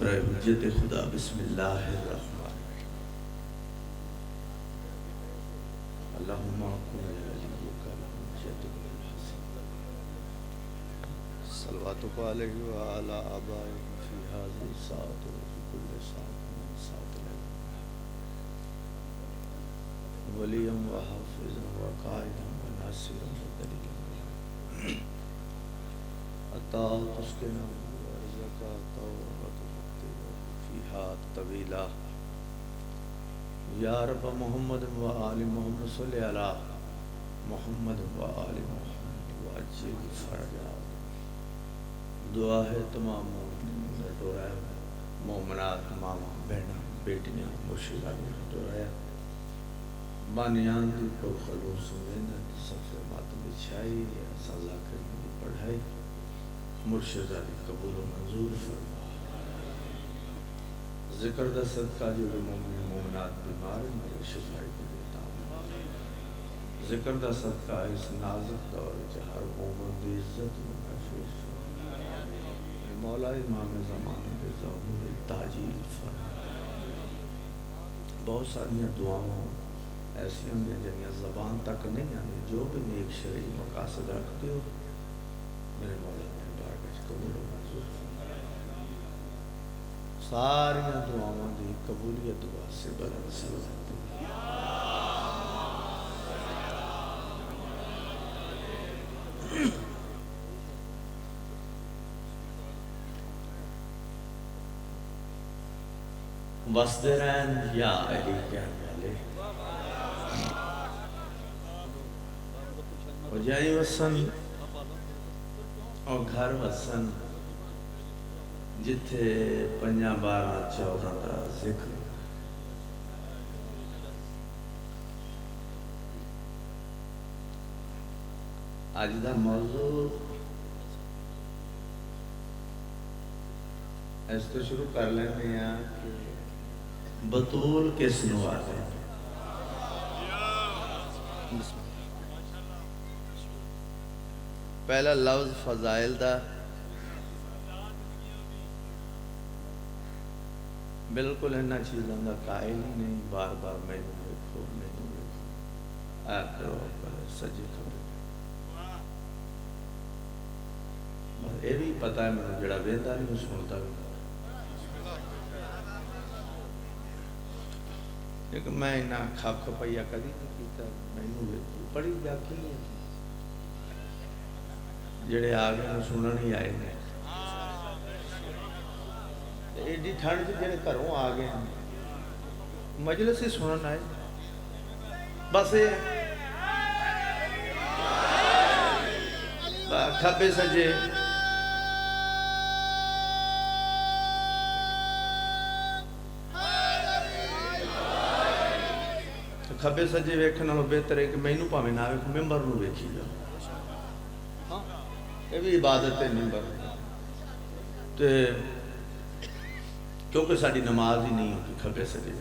برائے حجت خدا بسم اللہ الرحمن اللہم کن ولیک الحجت صلواتک علیہ وعلی آبائہ فی هذه الساعۃ وفی کل ساعۃ من ساعات العلم ولیا وحافظا وقائدا وناصرا ودلیلا عطا تسکنا وزکاة وتمتع فیہا طویلا یا رب محمد و آل محمد صلی علی محمد و آل محمد وعجل فرجا دعا ہے تمام مومنات ماما بہناں بیٹیاں مرشداں دعایا بانیان دی کو خلوص محنت سفر ماتم بچھائی اللہ کریم دی پڑھائی مرشدہ دی قبول و منظور فرما ذکر دا صدقہ جو مومن مومنات بیمار میں شفائی کو دیتا ہوں ذکر دا صدقہ اس نازک دور ہر مومن دی عزت و محفوظ مولا امام زمان کے ظہور تاجیل فرما بہت ساری دعاؤں ایسی ہوں گے جنہیں زبان تک نہیں آنے جو بھی نیک شرعی مقاصد رکھتے ہو میرے مولا نے بارگاہ قبول و منظور ساری دعاؤں دی قبولیت دعا سے بلند صلوات وسدے رہن یا علی کہنے والے اور جائی وسن اور گھر وسن جتھے 5 12 14 کا ذکر آج دا موضوع اس تو شروع کر لینے ہیں کہ بطول کس نو آتے ہیں پہلا لفظ فضائل دا بالکل انہا چیزوں دا قائل ہی نہیں بار بار میں نے دیکھو آخر اوپر سجی کھڑے یہ بھی پتہ ہے میں جڑا ویندہ نہیں سنتا بھی لیکن میں انہا کھاپ کھپائیا کدی نہیں کیتا میں نے پڑھی جا کی ہے جڑے آگے میں سننا نہیں آئے ہیں ایڈی ٹھنڈ سے جڑے گھروں آگے ہیں مجلس ہی سننا آئے بس کھبے سجے کھبے سجے ویکھنا لو بہتر ہے کہ میں نو پاویں نہ ویکھ ممبر نو ویکھی جا یہ بھی عبادت ہے ممبر تے کیونکہ ساری نماز ہی نہیں ہوتی کھبے سجے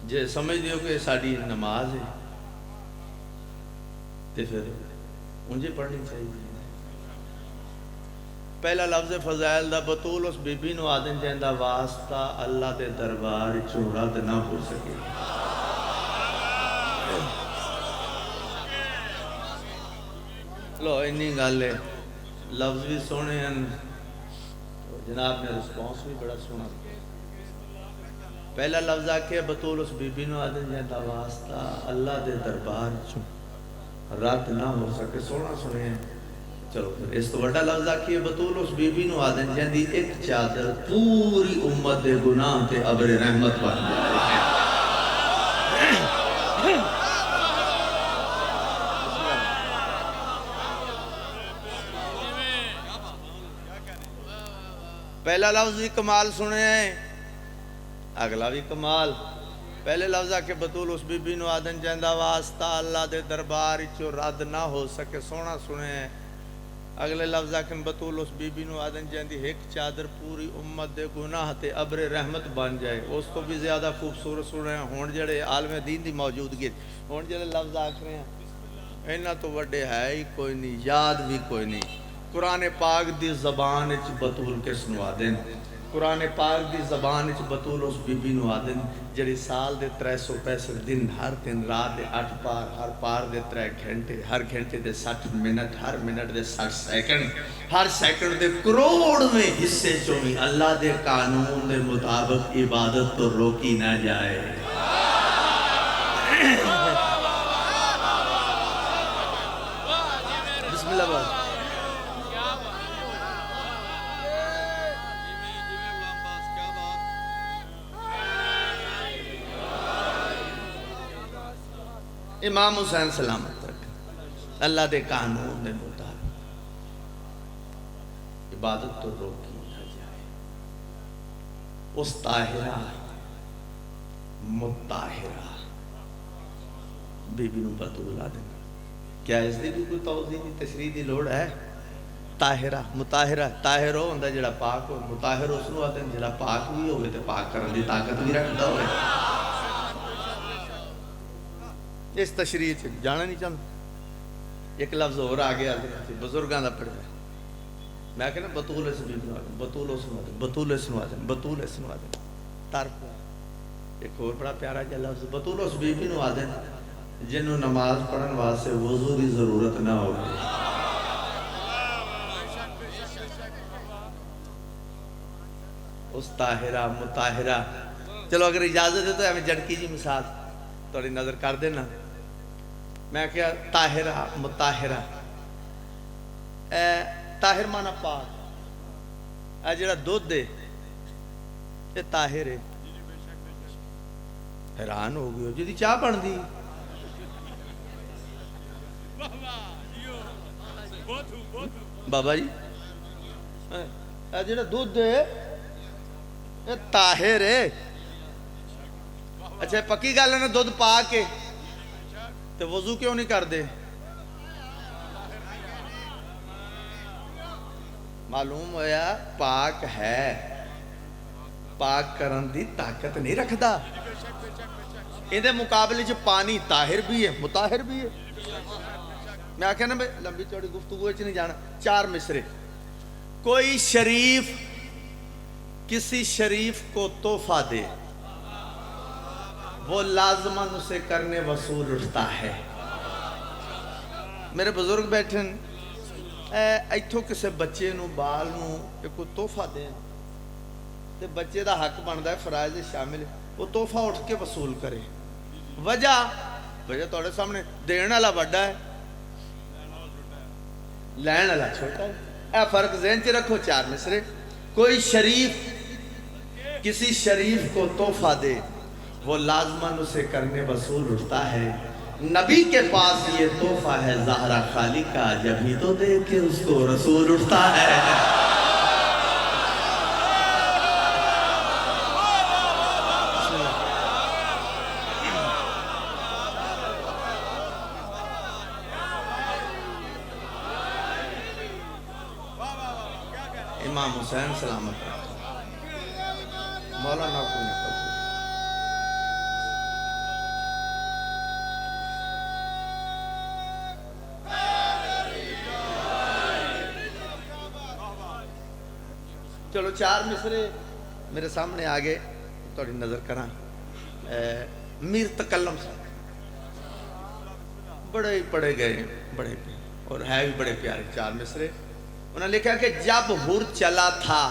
جے سمجھ دیو کہ ساری نماز ہے تے پھر انجھے پڑھنی چاہیے پہلا لفظ فضائل دا بطول اس بی بی نو آدن جہندہ واسطہ اللہ دے دربار چورت نہ ہو سکے لو انہی گالے لفظ بھی سونے ہیں جناب نے رسپانس بھی بڑا سنا پہلا لفظ آکے بطول اس بی بی نو آدن جہندہ واسطہ اللہ دے دربار چورت نہ ہو سکے سونا سنے ہیں چلو پھر اس تو بڑا لفظ آکیے بطول اس بی بی نو آدن جہندی ایک چادر پوری امت دے گناہ تے ابر رحمت بن جائے پہلا لفظ بھی کمال سنے ہیں اگلا بھی کمال پہلے لفظ آکے بطول اس بی بی نو آدن جہندہ واسطہ اللہ دے دربار چو رد نہ ہو سکے سونا سنے ہیں اگلے لفظ آکن بطول اس بی بی نو آدن جہندی ایک چادر پوری امت دے گناہ تے ابر رحمت بن جائے اس کو بھی زیادہ خوبصورت سنے ہیں ہون جڑے عالم دین دی موجودگی ہون جڑے لفظ آکھ رہے ہیں انہاں تو وڈے ہے ہی کوئی نہیں یاد بھی کوئی نہیں قرآن پاک دی زبان اچ بطول کے سنوا دین قرآن پاک دی زبان اچ بطول اس بی بی نوا دین جڑی سال دے 365 دن ہر دن رات دے 8 پار ہر پار دے 3 گھنٹے ہر گھنٹے دے 60 منٹ ہر منٹ دے 60 سیکنڈ ہر سیکنڈ دے کروڑ میں حصے چویں اللہ دے قانون دے مطابق عبادت تو روکی نہ جائے بسم اللہ بات امام حسین سلامت رکھ اللہ دے قانون دے مطابق عبادت تو روکی نہ جائے اس طاہرہ مطاہرہ بی بی نو بطولہ دینا کیا اس دی بھی کوئی توضیح دی تشریح دی لوڑ ہے طاہرہ مطاہرہ طاہر ہو اندر جڑا پاک ہو مطاہر اس نو آتے ہیں جڑا پاک بھی ہوئے تے پاک کرن دی طاقت بھی رکھتا ہوئے اس تشریح سے جانا نہیں چاہتا ایک لفظ اور آگے بزرگاں دا پڑھ ہے میں کہنا بطول سنوا دیں بطول سنوا دیں بطول سنوا دیں بطول سنوا دیں طرف ایک اور بڑا پیارا جا لفظ بطول اس بی بی نوا دیں جنہوں نماز پڑھن واسطے وضو دی ضرورت نہ ہوگی اس طاہرہ مطاہرہ چلو اگر اجازت ہے تو ہمیں جڑکی جی مثال توڑی نظر کر دینا میں کیا طاہرہ مطاہرہ طاہر مانا پاک اے جڑا دودھ دے یہ طاہر ہے حیران ہو گئے جی دی چاہ پڑھ دی بابا جی اے جڑا دودھ دے یہ طاہر ہے اچھا پکی گل ہے نا دودھ پا کے تو وضو کیوں نہیں کر دے معلوم ہویا پاک ہے پاک کرن دی طاقت نہیں رکھدا اندے مقابلے جو پانی طاہر بھی ہے مطاہر بھی ہے میں آکھا نا لمبی چوڑی گفتگو اچھ نہیں جانا 4 مصرے کوئی شریف کسی شریف کو تحفہ دے وہ لازماً اسے کرنے وصول اٹھتا ہے میرے بزرگ بیٹھن ایتھو کسے بچے نو بال نو ایک تحفہ دیں تے بچے دا حق بندا ہے فرائض شامل وہ تحفہ اٹھ کے وصول کرے وجہ توڑے سامنے دین والا بڑا ہے لین والا چھوٹا ہے اے فرق ذہن چ رکھو 4 مصرے کوئی شریف کسی شریف کو تحفہ دے وہ لازماً اسے کرنے وصول اٹھتا ہے نبی کے پاس یہ تحفہ ہے زہرا خالی کا جب ہی تو دے کے اس کو رسول اٹھتا ہے امام حسین سلامت مولانا کو نکل چلو 4 مصرے میرے سامنے آگے توڑی نظر کرنا میر تکلم صاحب بڑے پڑے گئے بڑے اور ہے بھی بڑے پیارے 4 مصرے انہوں نے لکھا کہ جب حر چلا تھا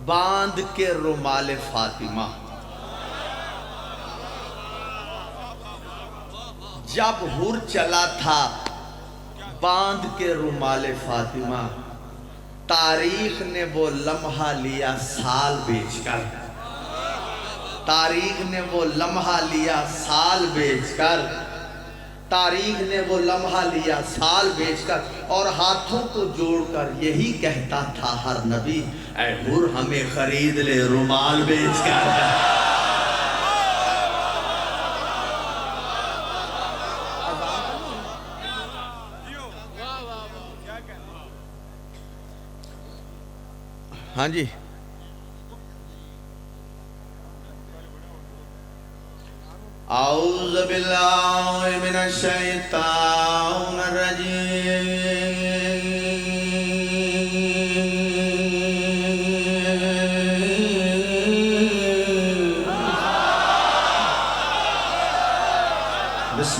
باندھ کے رومال فاطمہ جب حر چلا تھا باندھ کے رومال فاطمہ تاریخ نے وہ لمحہ لیا سال بیچ کر تاریخ نے وہ لمحہ لیا سال بیچ کر تاریخ نے وہ لمحہ لیا سال بیچ کر اور ہاتھوں کو جوڑ کر یہی کہتا تھا ہر نبی اے حر ہمیں خرید لے رومال بیچ کر ہاں جی اعوذ باللہ من الشیطان الرجیم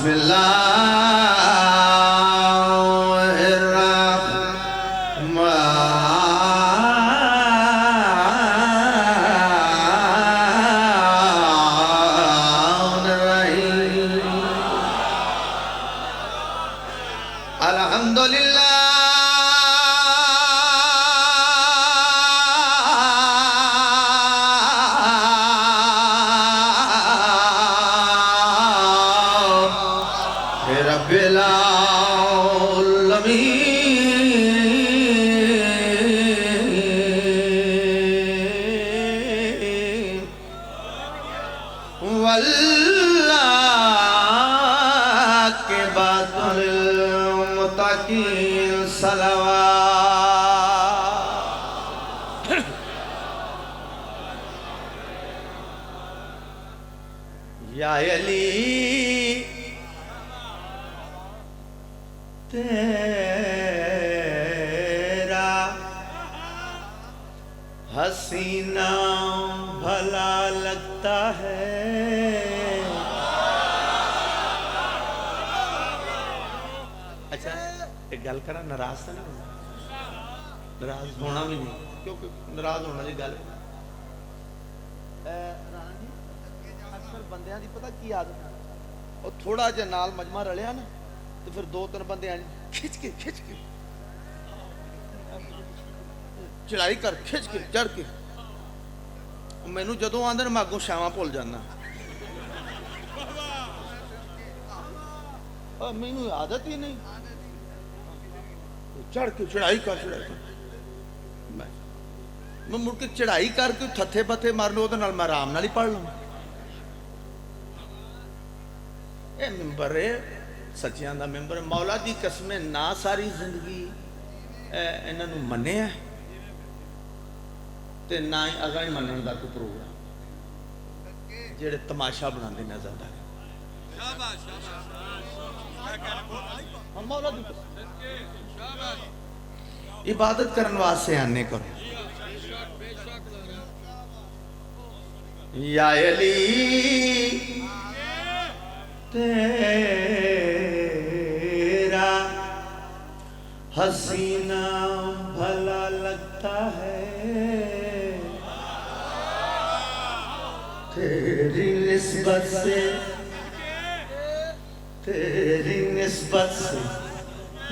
بسم الله الرحمن الرحيم الحمد لله رب العالمين والعاقبة للمتقين صلوات یا علی تیرا حسینہ بھلا لگتا ہے اچھا ایک گل کرا ناراض تو نہیں ہونا ناراض ہونا بھی نہیں کیونکہ ناراض ہونا دی گل رانا جی اکثر بندیاں دی پتہ کی عادت ہے اور تھوڑا جہا نال مجمع رلیا نا تو پھر دو تین بندے آنے کھچ کے چڑھائی کر کھچ کے چڑھ کے میں نو جدوں آندے میں اگوں شاواں بھول جانا میں نو عادت ہی نہیں چڑھ کے چڑھائی کر میں مڑ کے چڑھائی کر کے تھتھے بتھے مارنے وہ میں آرام نال ہی پڑھ لوں اے ممبر ہے سچیاں دا ممبر مولا دی قسم نہ ساری زندگی انہاں نو مننے ہے تے نہ ہی اگاں ہی منن دا کوئی پروگرام جڑے تماشا بناندے نے زیادہ شاباش مولا دی قسم عبادت کرن واسطے آنے کرو یا علی تیرا حسینہ بھلا لگتا ہے تیری نسبت سے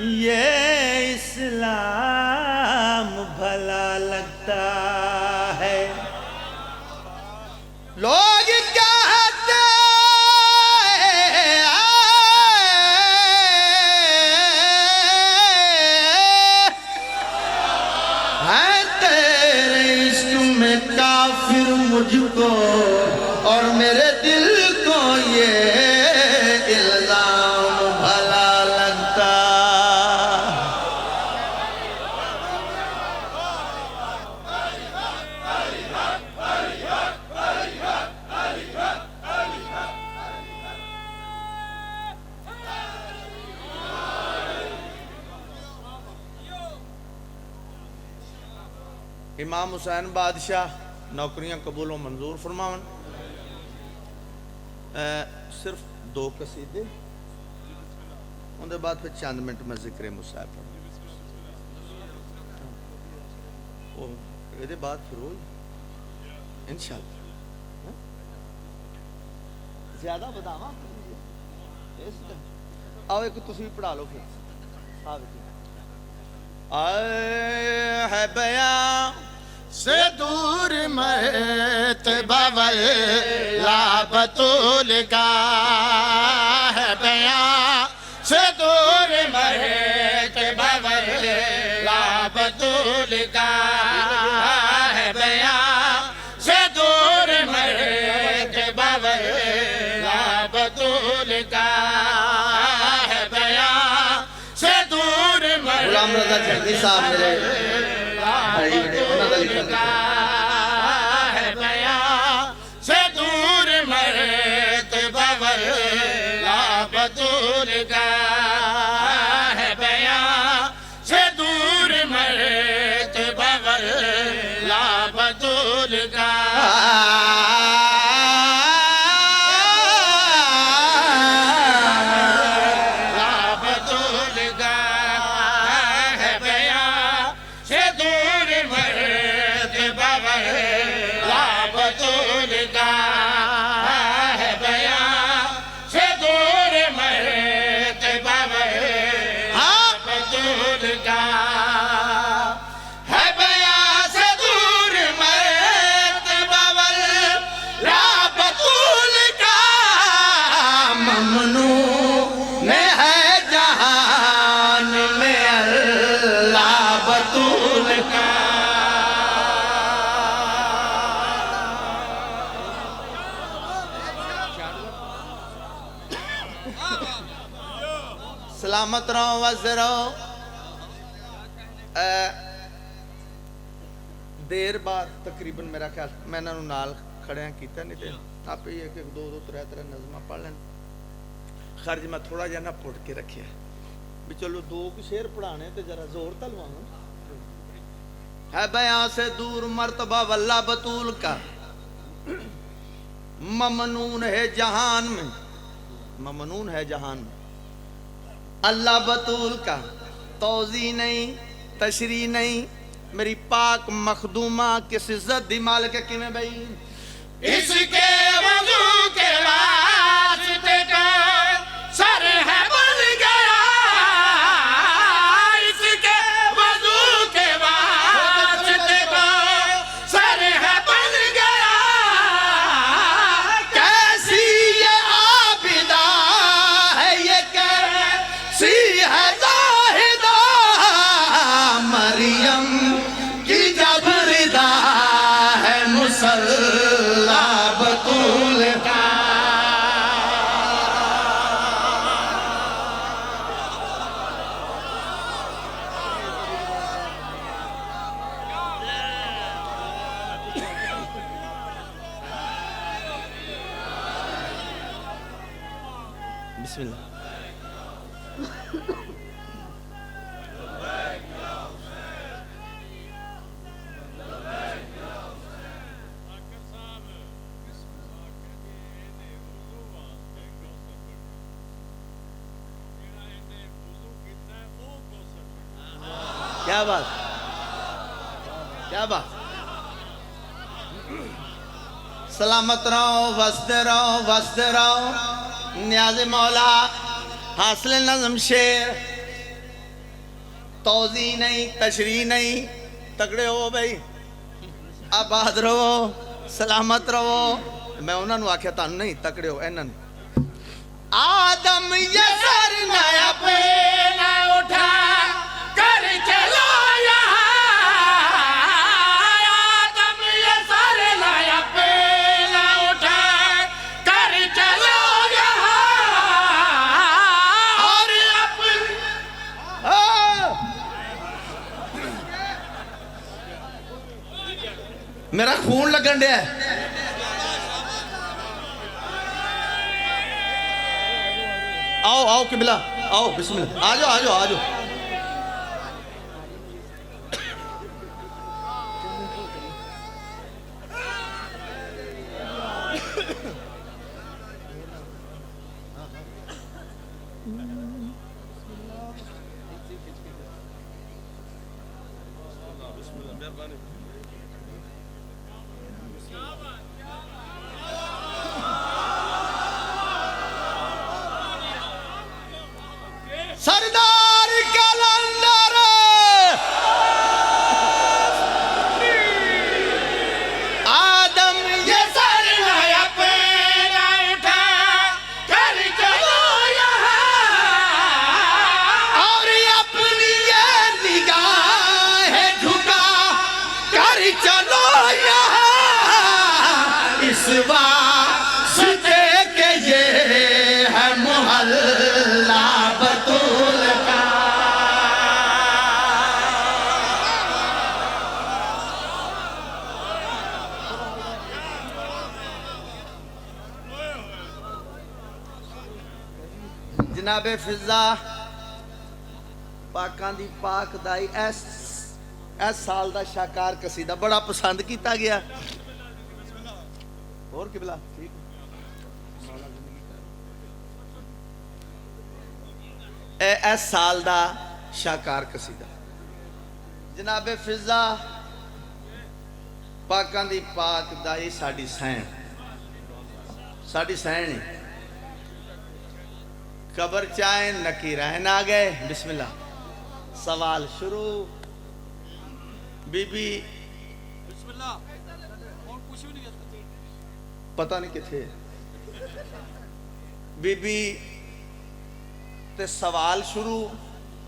یہ اسلام بھلا لگتا ہے لوگ کہتے ہیں تیرے عشق میں کافر مجھ کو اور میرے دل کو یہ الزام بھلا لگتا امام حسین بادشاہ نوکریاں قبول و منظور فرماون صرف 2 قصیدے ان دے بعد پھر چند منٹ میں ذکر مصاحب پڑھوں دے بعد پھر ہوئی انشاءاللہ زیادہ بداواں آؤ ایک تسی پڑھا لو پھر آئے ہے بیان سے دور مہت بول لا بطول کا ہے بیان سے دور مہت بول لا بطول کا ہے بیان سے دور مہت بول لا بطول کا ہے بیان سے دور غلام رضا چہدی صاحب میرے بھائی نے انہوں نے لکھا ہے بیان سے دور مرت بول لا بطول کا ہے بیان سے دور مرت بول لا بطول کا کا ہے بیاں سے دور مرتبہ والا بطول کا ممنون ہے جہان میں اللہ بطول کا سلامت رہو واسطے رہو دیر بعد تقریباً میرا خیال میں انہوں نال کھڑیاں کیتا نہیں تے آپ ہی ایک ایک دو ترے نظمہ پڑھ لیں خرج میں تھوڑا جہاں پڑھ کے رکھیا بھی چلو دو کی شعر پڑھانے تے ذرا زور تلوانا ہے بیاں سے دور مرتبہ واللہ بطول کا ممنون ہے جہان میں ممنون ہے جہان میں اللہ بطول کا توضیح نہیں تشریح نہیں میری پاک مخدومہ کس عزت دی مالک کی میں بھئی اس کے وضو کے واسطے کا سر ہے بن گیا اس کے وضو کے واسطے کا سر ہے بن گیا کیسی یہ عابدہ ہے یہ کیسی ہے زاہدہ مریم کی جب ردا ہے مسلح بطول کا بسم اللہ کیا بات کیا بات سلامت رہو وستے رہو نیاز مولا حاصل نظم شعر توضیح نہیں تشریح نہیں تگڑے ہو بھئی آباد رہو سلامت رہو میں انہوں نے آکھیا تھا نہیں تگڑے ہو انہوں نے آدم یہ سر نیا پینا اٹھا کر چلو یہاں آدم یہ سر نیا پینا اٹھا کر چلو یہاں اور اپنے میرا خون لگن دیا ہے آؤ قبلہ آؤ بسم اللہ آجو سردار کلندر آدم یہ سر نیا پینا اٹھا کر چلو یہاں اور اپنی یہ نگاہ جھکا کر چلو یہاں اس واسطے کہ یہ ہے محلہ بطول کا جناب فضا پاکاں دی پاک دائی ایس سال دا شاکار قصیدہ بڑا پسند کیتا گیا اور قبلہ ٹھیک ایس سال دا شاکار قصیدہ جناب فضا پاکاں دی پاک دائی ساڑی سین قبر چاہیں نکی رہن آگئے بسم اللہ سوال شروع بی بی پتہ نہیں کتنے بی بی تے سوال شروع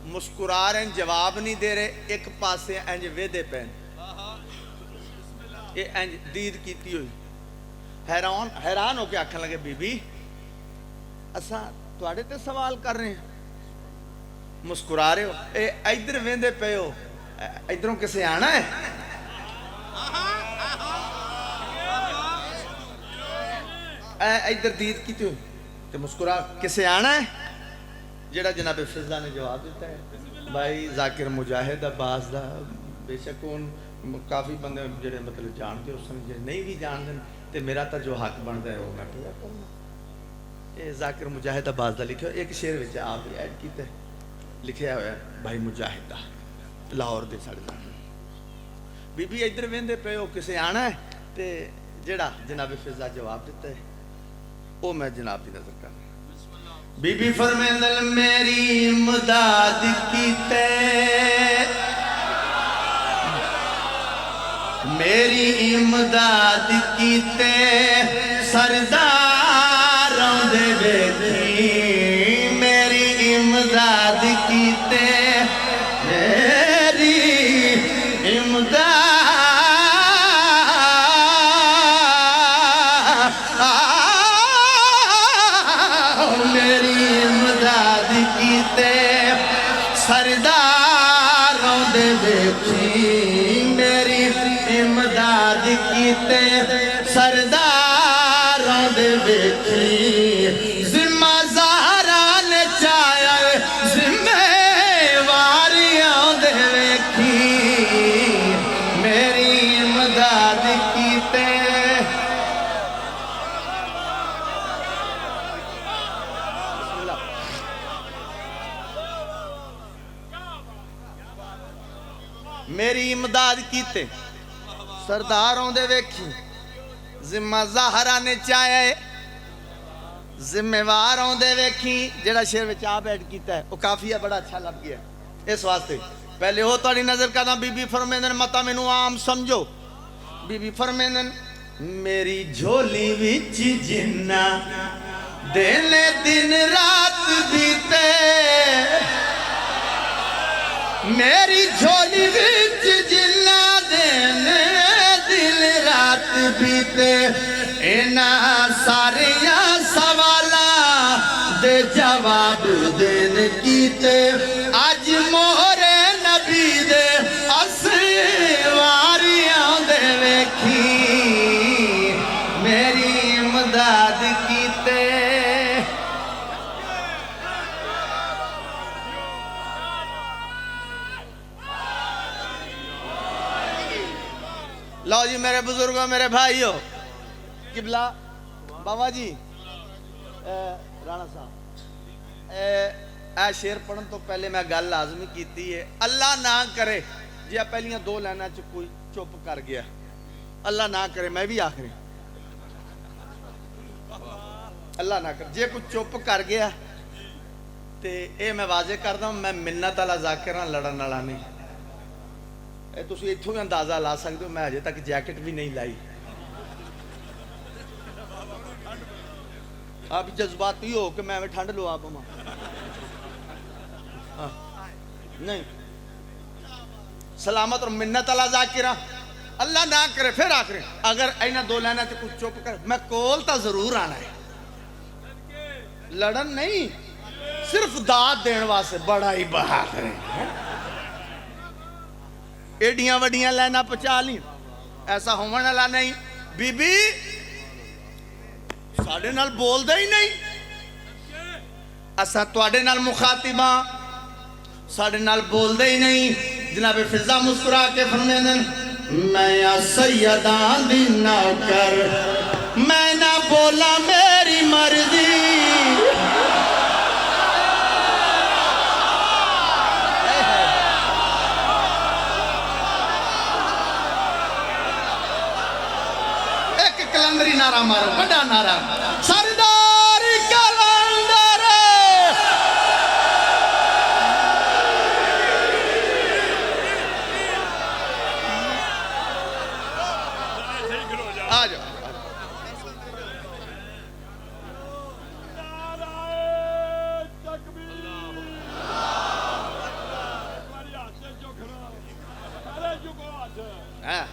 مسکرا رہے ہیں جواب نہیں دے رہے ایک پاسے انج ویدے پین یہ انج دید کیتی ہوئی حیران ہو کے آکھن لگے بی بی اساں تواڈے تے سوال کر رہے ہیں مسکرا رہے ہو اے ادھر ویندے پے ہو ادھروں کسے آنا ہے ادھر دید کیتی ہوئی تے مسکرا کسے آنا ہے جڑا جناب فضلہ نے جواب دیتا ہے بھائی ذاکر مجاہد عباس دا بے شک ان کافی بندے جڑے مطلب جانتے ہو سن جڑے نہیں بھی جان دیں تے میرا تا جو حق بنتا ہے وہ میں پورا کرنا یہ ذاکر مجاہد عباس دا لکھے ایک شعر وچ آپ ایڈ کیتا ہے لکھیا ہوا ہے بھائی مجاہد دا لاہور دے ساڑے جان بی بی ادھر ویندے پے ہو کسے آنا ہے تے جڑا جناب فضلہ جواب دیتا ہے وہ میں جناب دی نظر کرنا بی بی فرمیندل میری امداد کیتے میری امداد کیتے سرداراں دے ویکھی میری امداد کیتے میری امداد میری امداد کیتے سرداراں دے ویکھی میری امداد کیتے سرداراں دے ویکھی ذمہ زہرا نے چایا ذمہ واریاں دے ویکھی میری امداد کیتے میری امداد کیتے سرداروں دے ویکھی ذمہ ظاہرہ نے چاہے ذمہ واروں دے ویکھی جڑا شعر وچ آپ ایڈ کیتا ہے وہ کافی ہے بڑا اچھا لگ گیا اس واسطے پہلے ہو تاری نظر کرنا بی بی فرمیندن متا مینوں عام سمجھو بی بی فرمیندن میری جھولی وچ جنہ دن دن رات بیتے میری جھولی وچ جنہ دن دن رات بیتے انہاں ساریاں سوالاں دے جواب دین کیتے اج مورے نبی دے اسواریاں دے ویکھی میری امداد کیتے لو جی میرے بزرگوں میرے بھائیوں قبلہ بابا جی رانا صاحب اے شعر پڑھن تو پہلے میں گل لازمی کیتی ہے اللہ نہ کرے جی پہلیاں دو لائناں چ کوئی چپ کر گیا اللہ نہ کرے میں بھی آخری اللہ نہ کرے جے کوئی چپ کر گیا تے اے میں واضح کردا ہوں میں منت والا ذاکر ہاں لڑن والا نہیں تسی اتھوں ہی اندازہ لا سکتے ہو میں اجے تک جیکٹ بھی نہیں لائی آپ جذباتی ہو کہ میں ٹھنڈ لو آپ نہیں سلامت اور منت اللہ ذاکرہ اللہ نہ کرے پھر آخر اگر اینا دو لینا تے کچھ چپ کر میں کول تا ضرور آنا ہے لڑن نہیں صرف داد دین واسطے بڑا ہی بہادر ہے ایڈیاں وڈیاں لینا پچا لی ایسا ہونے والا نہیں بی بی ساڑھے نال بول دے ہی نہیں اسا تواڈے نال مخاطبہ ساڑھے نال بول دے ہی نہیں جناب فضلہ مسکرا کے فرمیندن میں یا سیدان دی نوکر میں نہ بولا میری مرضی کلندری نعرہ مارو بڑا نعرہ سردار کلندر ہاں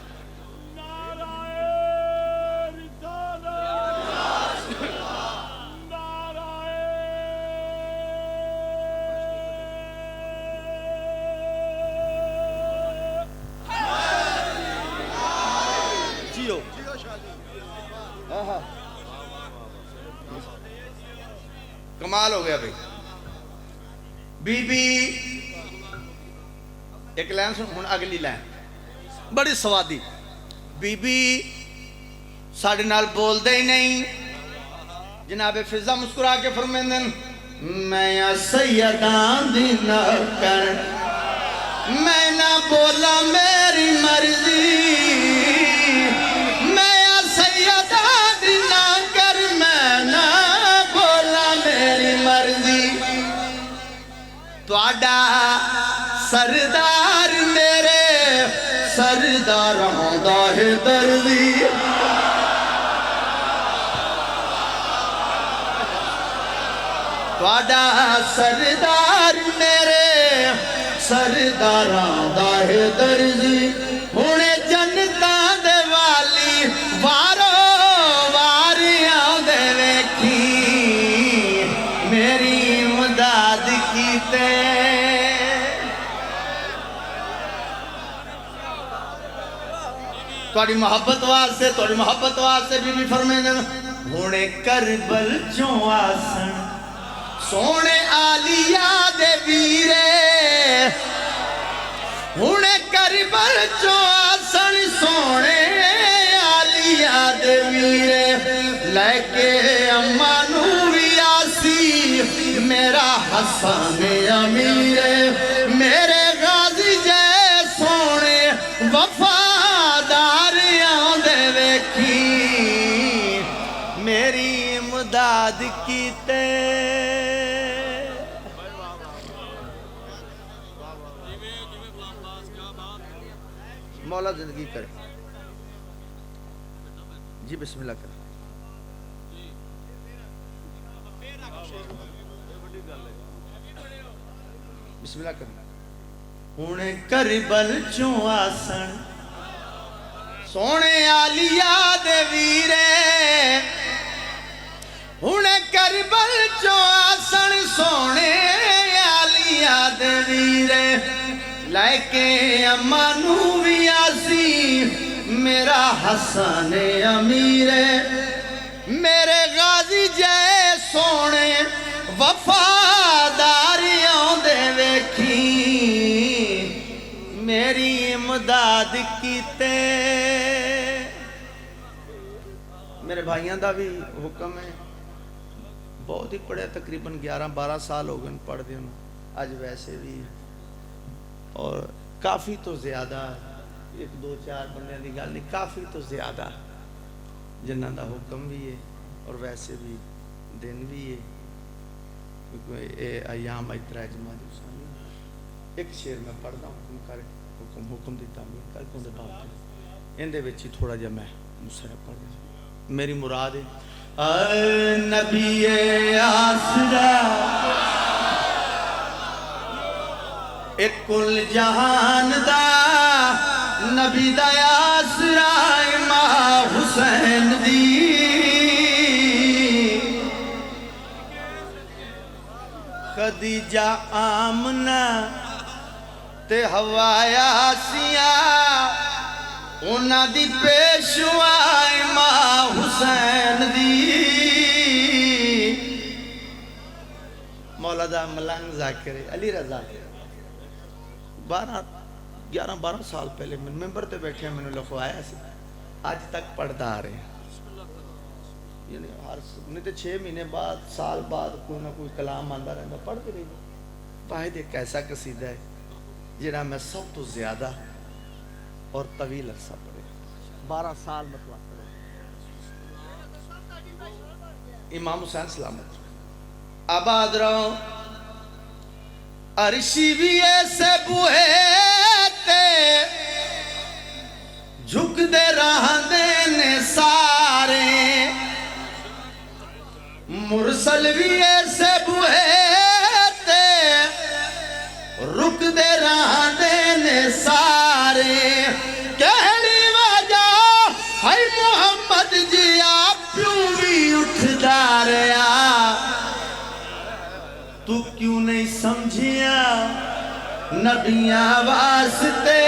جیو کمال ہو گیا بھائی بی بی ایک لائن سن ہن اگلی لائن بڑی سوادی بی بی ساڑھے نال بول دے ہی نہیں جناب فضا مسکرا کے فرمیندن میں یا سیدان دی نہ کر میں نہ بولا میری مرضی میں یا سیدان دی نہ کر میں نہ بولا میری مرضی تواڈا سردار میرے سردار ہوندا ہے دردی تواڈا سردار میرے سردار ہوندا ہے دردی ہونے جنتاں دے والی وارو واریاں دے ویکھی میری امداد کیتے تواڈی محبت واسطے بی بی فرمیندن ہونے کربل چوں آسن سونے آلیاء دے ویرے ہونے کربل چوں آسن سونے آلیاء دے ویرے لے کے اماں نو وی آسی میرا حسن امیرے میرے غازی جے سونے وفاداریاں دے ویکھی میری امداد کیتے مولا زندگی کرے جی بسم اللہ کرے بسم اللہ کرے ہونے کربل چوں آسن سونے آلیاء دے ویرے ہونے کربل چوں آسن سونے آلیاء دے ویرے لے کے اماں نو وی آسی میرا حسن امیرے میرے غازی جے سونے وفاداریاں دے ویکھی میری امداد کیتے میرے بھائیاں دا بھی حکم ہے بہت ہی پڑھے تقریباً 11-12 سال ہو گئے پڑھ دیں آج ویسے بھی اور کافی تو زیادہ 1-2-4 بندے دی گل نہیں کافی تو زیادہ جنہاں دا حکم بھی ہے اور ویسے بھی دن بھی ہے کیونکہ اے ایام اجترا جمعہ دی سانی ایک شعر میں پڑھدا حکم کر حکم دی تعمیر کر کون دے بات ان دے وچ تھوڑا جہا میں مصرف پڑھ دیں میری مراد ہے اے نبی آسرا ایک کل جہان دا نبی دا آسرا امام حسین دی خدیجہ آمنہ تے ہوایا سیاں انہاں دی پیشوا امام حسین دی مولا دا ملنگ ذاکر علی رضا 11-12 سال پہلے میں ممبر تے بیٹھے ہیں میں نے لکھوایا سی آج تک پڑھتا آ رہے ہیں یعنی ہر نہیں تو 6 مہینے بعد سال بعد کوئی نہ کوئی کلام آندہ رہتا پڑھتے رہی واحد ایک ایسا قصیدہ ہے جنہاں میں سب تو زیادہ اور طویل عرصہ پڑھے 12 سال مطلب پڑھے امام حسین سلامت آباد رہو عرشی بھی ایسے بوہے تے جھک دے رہاں دینے سارے مرسل بھی ایسے بوہے تے رک دے رہاں دینے سارے نبیاں واسطے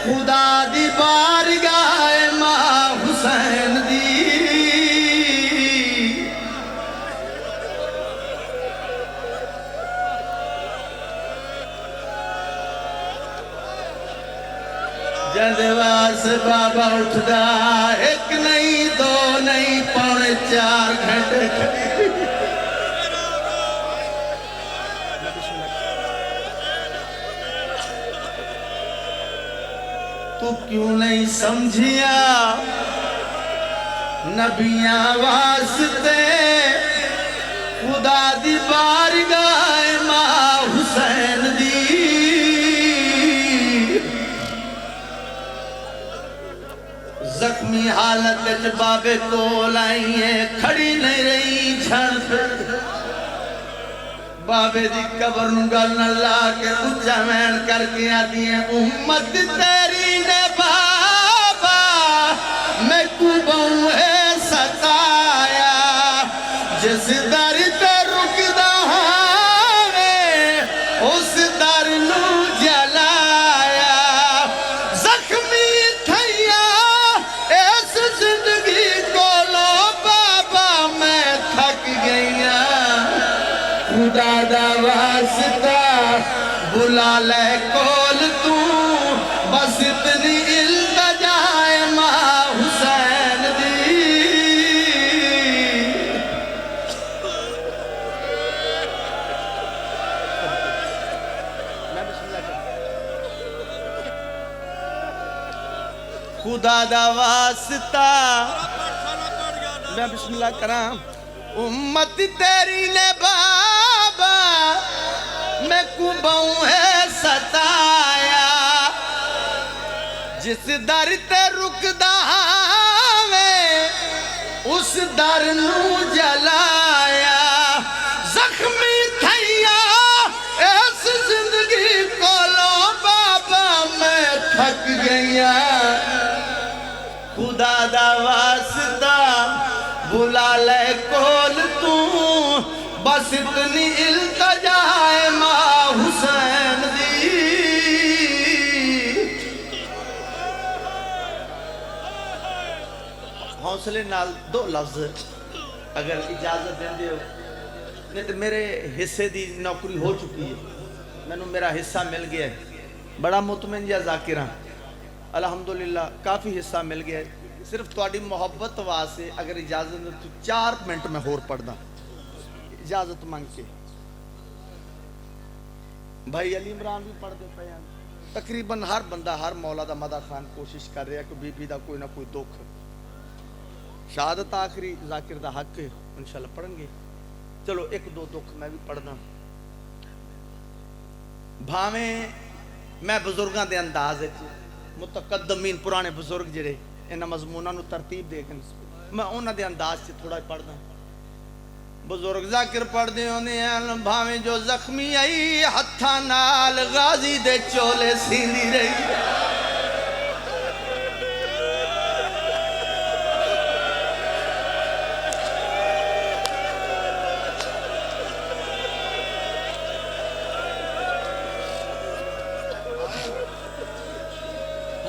خدا دی بارگاہ ماں حسین دی جند واس بابا اٹھدا ایک نہیں دو نہیں پونے 4 گھنٹے تو کیوں نہیں سمجھیا نبیاں واسطے خدا دی بارگاہ ماں حسین دی زخمی حالت وچ بابے کول آئی ہے کھڑی نہیں رہی جھڑ پہ بابے دی قبر نوں گل نہ لا کے اونچا مین کر کے آتی ہے امت تیری نے بابا میں کو بہوں ہے ستایا جس در تے رکدا ہاں اس در نوں جلایا زخمی تھیا اس زندگی کولو بابا میں تھک گئیاں خدا دا واسطہ بلا لے کول تو بس اتنی التجا ہے ماں حسین دی خدا دا واسطہ میں بسم اللہ کراں امت تیری نے بابا میں کو بہوں ہے ستایا جس در تے رکدا میں اس در نوں جلایا زخمی تھیا اس زندگی کولو بابا میں تھک گیا خدا دا واسطہ بلا لے کول تو بس اتنی التجا ہے ماں حسین دی حوصلے نال 2 لفظ اگر اجازت دیں ہو نہیں تو میرے حصے دی نوکری ہو چکی ہے میں نے میرا حصہ مل گیا ہے بڑا مطمئن یا ذاکرہ الحمدللہ کافی حصہ مل گیا ہے صرف تواڈی محبت واسطے اگر اجازت دیں تو 4 منٹ میں ہور پڑھ دا اجازت مانگ کے بھائی علی عمران بھی پڑھ دے پہ تقریباً ہر بندہ ہر مولا دا مدح خان کوشش کر رہا ہے کہ بی بی دا کوئی نہ کوئی دکھ شہادت آخری ذاکر دا حق ہے انشاءاللہ پڑھیں گے چلو 1-2 دکھ میں بھی پڑھنا بھاویں میں بزرگاں دے انداز متقدمین پرانے بزرگ جڑے انہاں مضموناں نو ترتیب دے کے میں انہاں دے انداز سے تھوڑا پڑھنا بزرگ ذاکر پڑھ دے ہوندے ہیں بھاویں جو زخمی آئی ہتھاں نال غازی دے چولے سیندی رہی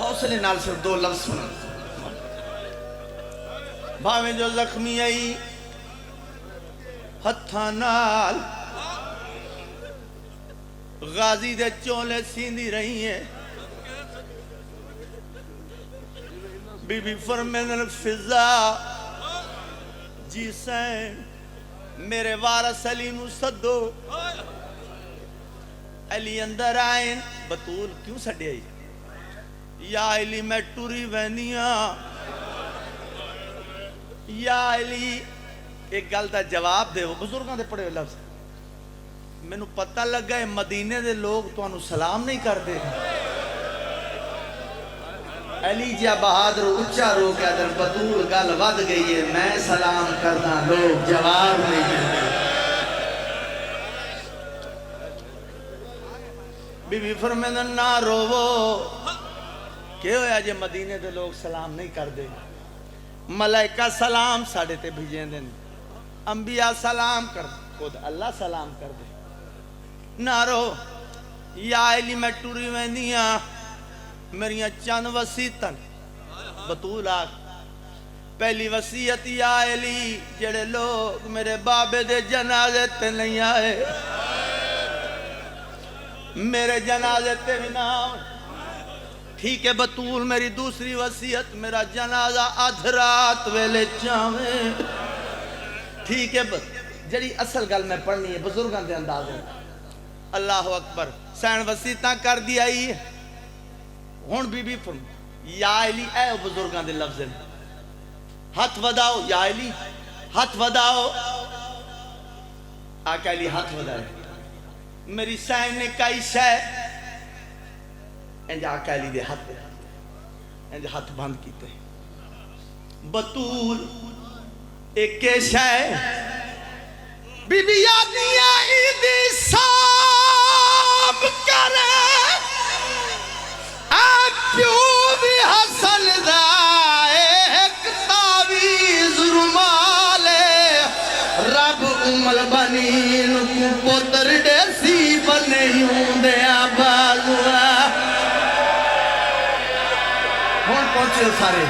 حوصلے نال صرف 2 لفظ سنا بھاویں جو زخمی آئی ہتھاں نال غازی دے چولے سیندی رہی ہے بی بی فرمین الفضا جی سین میرے وارث علی نو سدو علی اندر آئیں بطول کیوں سڑے آئی یا علی میں ٹوری وینیاں یا علی ایک گل دا جواب دے وہ بزرگاں دے پڑھے ہوئے لفظ میں نو پتہ لگا ہے مدینے دے لوگ تو انو سلام نہیں کر دے علی جا بہادر اچھا رو کے در بطول گل ود گئی ہے میں سلام کرنا لوگ جواب نہیں کرتے بی بی فرمیدہ نہ روو کہ ہویا جے مدینے دے لوگ سلام نہیں کر دے ملائکہ سلام ساڑھے تے بھیجیں دیں انبیاء سلام کر خود اللہ سلام کر دے نہ رو یا علی میں ٹوری ویندیاں میریاں چند وسیعتاں بطول آگ پہلی وسیعت یا علی جڑے لوگ میرے بابے دے جنازے تے نہیں آئے میرے جنازے تے بھی نہ آؤ ٹھیک ہے بطول میری دوسری وسیعت میرا جنازہ آدھ رات ویلے چاویں ٹھیک ہے جڑی اصل گل میں پڑھنی ہے بزرگاں دے انداز ہے اللہ اکبر سین وسیعتاں کر دی آئی ہون بی بی فرم یا علی اے بزرگاں دے لفظ ہیں ہاتھ وداؤ یا علی ہاتھ وداؤ آقا علی ہاتھ ودائے میری سین نے کئی شے انجا آقا علی دے ہاتھ انجا ہاتھ بند کیتے بطول ایک شے بی بی یادیاں عیدی سام کرے اے پیو بھی حسن دا ایک تعویز رومالے رب البنین کو پتر ڈیسی بنے یوں دیا بازوا ہون پہنچے سارے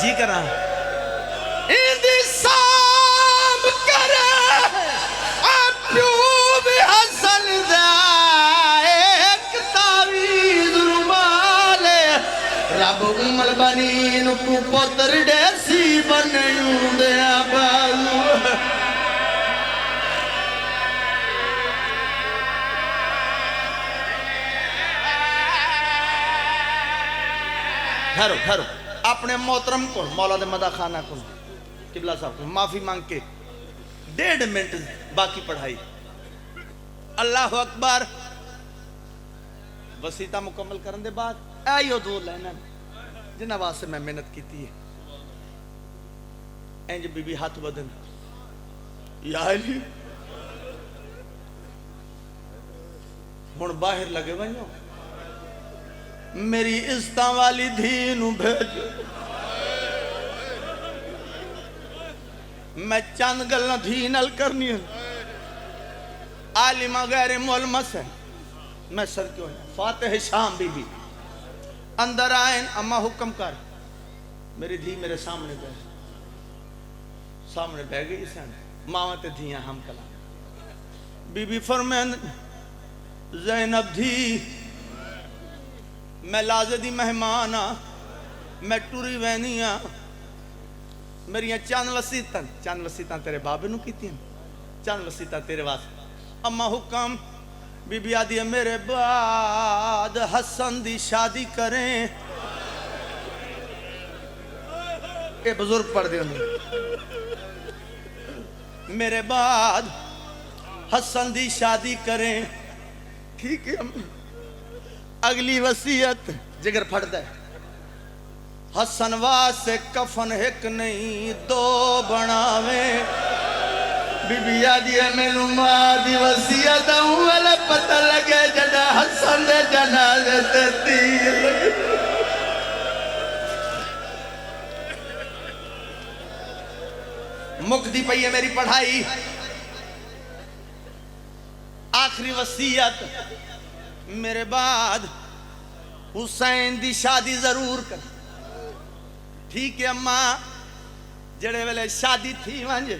جی کرا ایندی سام کرے اپیو بھی حسن دا ایک تعویز رومالے رب البنین کو پتر ڈیسی بنیوں دیا بازو گھرو اپنے محترم کو مولا دے مدہ خانہ کو قبلہ صاحب کو معافی مانگ کے 1.5 منٹ باقی پڑھائی اللہ اکبر وسیطہ مکمل کرن دے بعد آئیو دو لینا جنہ واسے میں محنت کیتی ہے اینج بی بی ہاتھ بدن یا علی ہون باہر لگے بنیو میری عزتاں والی دھینوں بھیجو میں چند گلنا دھینل کرنی ہے عالمہ غیر مولمس ہے میں سر کیوں ہے فاتح شام بی بی اندر آئین اما حکم کر میری دھی میرے سامنے بہ گئی سن ماوت دھیاں ہم کلام بی بی فرمین زینب دھی میں لازدی مہمانا میں ٹوری وینیاں میریاں چند وسیطاں تیرے بابے نو کیتی ہیں چند وسیطاں تیرے واسطے اما حکم بی بی آدھی ہے میرے بعد حسن دی شادی کریں اے بزرگ پڑھ دے انہیں میرے بعد حسن دی شادی کریں ٹھیک ہے اگلی وسیعت جگر پھڑتا ہے حسن واسے کفن ایک نہیں 2 بناویں بی بی آدھی ہے میں ماں دی وسیعت اوہ پتہ لگے جڑا حسن دے جنازے تے تیر لگے مقدی پئی ہے میری پڑھائی آخری وسیعت میرے بعد حسین دی شادی ضرور کر ٹھیک ہے اماں جڑے ویلے شادی تھی وانجے